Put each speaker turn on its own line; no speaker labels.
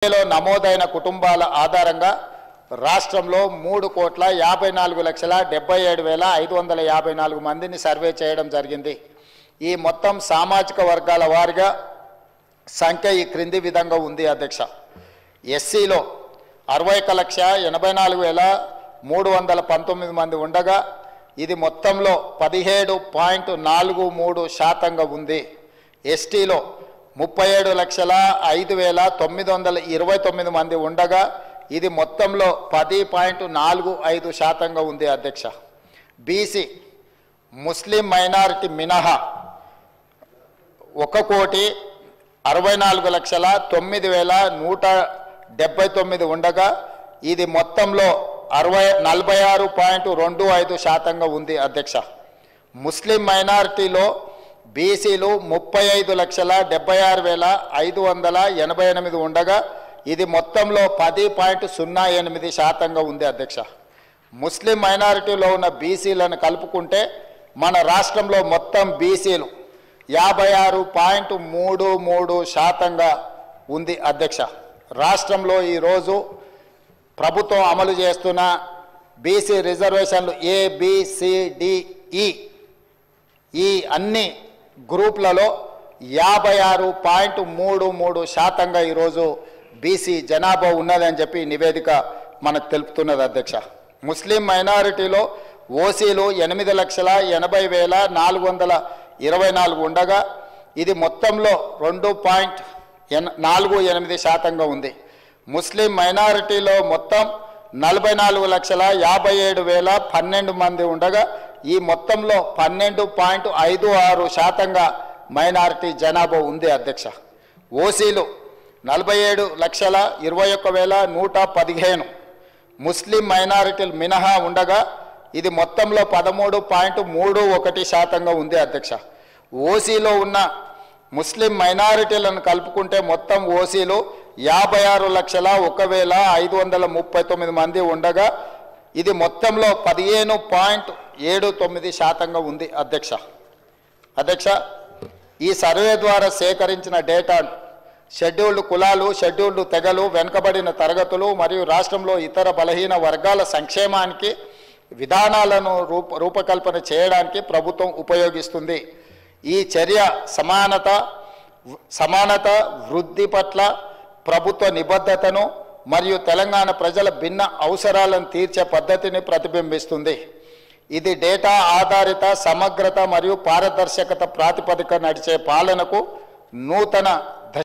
నమోదైన కుటుంబాల ఆధారంగా రాష్ట్రంలో 3,54,77,554 మందిని సర్వే చేయడం జరిగింది. ఈ మొత్తం సామాజిక వర్గాల వారీగా సంఖ్య ఈ క్రింది విధంగా ఉంది అధ్యక్ష. ఎస్సీలో 61,84,319 మంది ఉండగా ఇది మొత్తంలో 17.43% ఉంది. ఎస్టీలో 37,05,929 మంది ఉండగా ఇది మొత్తంలో 10.45% ఉంది అధ్యక్ష. బీసీ ముస్లిం మైనారిటీ మినహా 1,64,09,179 ఉండగా ఇది మొత్తంలో 46.25% ఉంది అధ్యక్ష. ముస్లిం మైనారిటీలో బీసీలు 35,76,588 ఉండగా ఇది మొత్తంలో 10.08% ఉంది అధ్యక్ష. ముస్లిం మైనారిటీలో ఉన్న బీసీలను కలుపుకుంటే మన రాష్ట్రంలో మొత్తం బీసీలు 56.33% ఉంది అధ్యక్ష. రాష్ట్రంలో ఈరోజు ప్రభుత్వం అమలు చేస్తున్న బీసీ రిజర్వేషన్లు ABCDE ఈ అన్ని గ్రూప్లలో 56.33% ఈరోజు బీసీ జనాభా ఉన్నదని చెప్పి నివేదిక మనకు తెలుపుతున్నది అధ్యక్ష. ముస్లిం మైనారిటీలో ఓసీలు 8,80,424 ఉండగా ఇది మొత్తంలో 2.48% ఉంది. ముస్లిం మైనారిటీలో మొత్తం 44,57,012 మంది ఉండగా ఈ మొత్తంలో 12.56% మైనారిటీ జనాభా ఉంది అధ్యక్ష. ఓసీలు 47,21,115 ముస్లిం మైనారిటీలు మినహా ఉండగా ఇది మొత్తంలో 13.31% ఉంది అధ్యక్ష. ఓసీలో ఉన్న ముస్లిం మైనారిటీలను కలుపుకుంటే మొత్తం ఓసీలు 56,01,539 మంది ఉండగా ఇది మొత్తంలో 15.79% ఉంది అధ్యక్ష. ఈ సర్వే ద్వారా సేకరించిన డేటాను షెడ్యూల్డ్ కులాలు, షెడ్యూల్డ్ తెగలు, వెనుకబడిన తరగతులు మరియు రాష్ట్రంలో ఇతర బలహీన వర్గాల సంక్షేమానికి విధానాలను రూపకల్పన చేయడానికి ప్రభుత్వం ఉపయోగిస్తుంది. ఈ చర్య సమానత వృద్ధి పట్ల ప్రభుత్వ నిబద్ధతను మరియు తెలంగాణ ప్రజల భిన్న అవసరాలను తీర్చే పద్ధతిని ప్రతిబింబిస్తుంది. ఇది డేటా ఆధారిత సమగ్రత మరియు పారదర్శకత ప్రాతిపదిక నడిచే పాలనకు నూతన